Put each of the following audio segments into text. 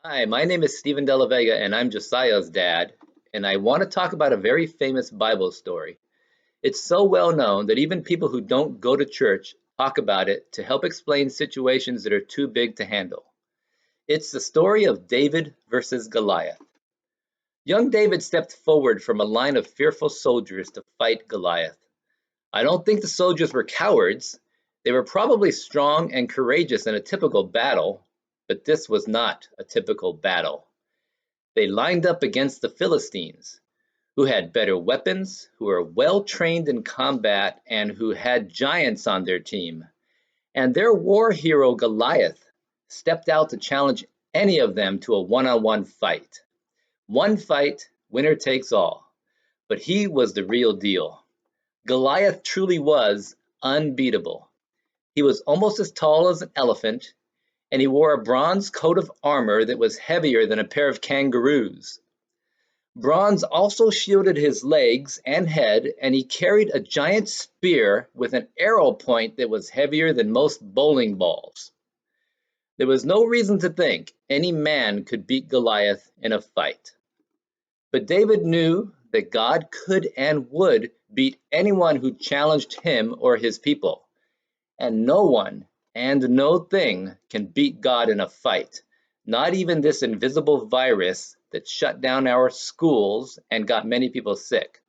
Hi, my name is Stephen De La Vega, and I'm Josiah's dad, and I want to talk about a very famous Bible story. It's so well known that even people who don't go to church talk about it to help explain situations that are too big to handle. It's the story of David versus Goliath. Young David stepped forward from a line of fearful soldiers to fight Goliath. I don't think the soldiers were cowards. They were probably strong and courageous in a typical battle, but this was not a typical battle. They lined up against the Philistines, who had better weapons, who were well trained in combat, and who had giants on their team. And their war hero Goliath stepped out to challenge any of them to a one-on-one fight. One fight, winner takes all. But he was the real deal. Goliath truly was unbeatable. He was almost as tall as an elephant, and he wore a bronze coat of armor that was heavier than a pair of kangaroos. Bronze also shielded his legs and head, and he carried a giant spear with an arrow point that was heavier than most bowling balls. There was no reason to think any man could beat Goliath in a fight. But David knew that God could and would beat anyone who challenged him or his people. And no one and no thing can beat God in a fight, not even this invisible virus that shut down our schools and got many people sick.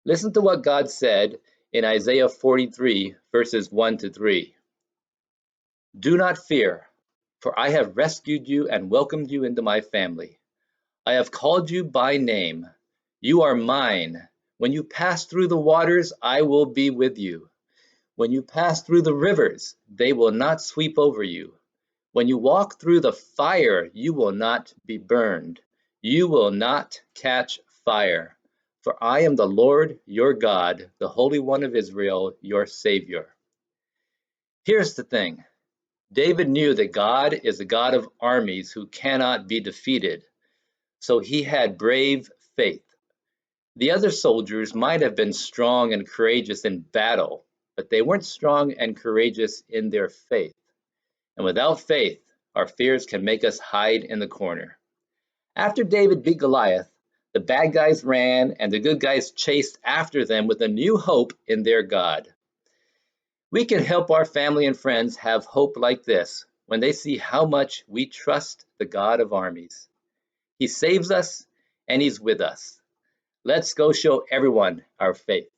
Listen to what God said in Isaiah 43, verses 1 to 3. Do not fear, for I have rescued you and welcomed you into my family. I have called you by name. You are mine. When you pass through the waters, I will be with you. When you pass through the rivers, they will not sweep over you. When you walk through the fire, you will not be burned. You will not catch fire. For I am the Lord your God, the Holy One of Israel, your Savior. Here's the thing. David knew that God is a God of armies who cannot be defeated, so he had brave faith. The other soldiers might have been strong and courageous in battle, but they weren't strong and courageous in their faith. And without faith, our fears can make us hide in the corner. After David beat Goliath, the bad guys ran and the good guys chased after them with a new hope in their God. We can help our family and friends have hope like this when they see how much we trust the God of armies. He saves us and he's with us. Let's go show everyone our faith.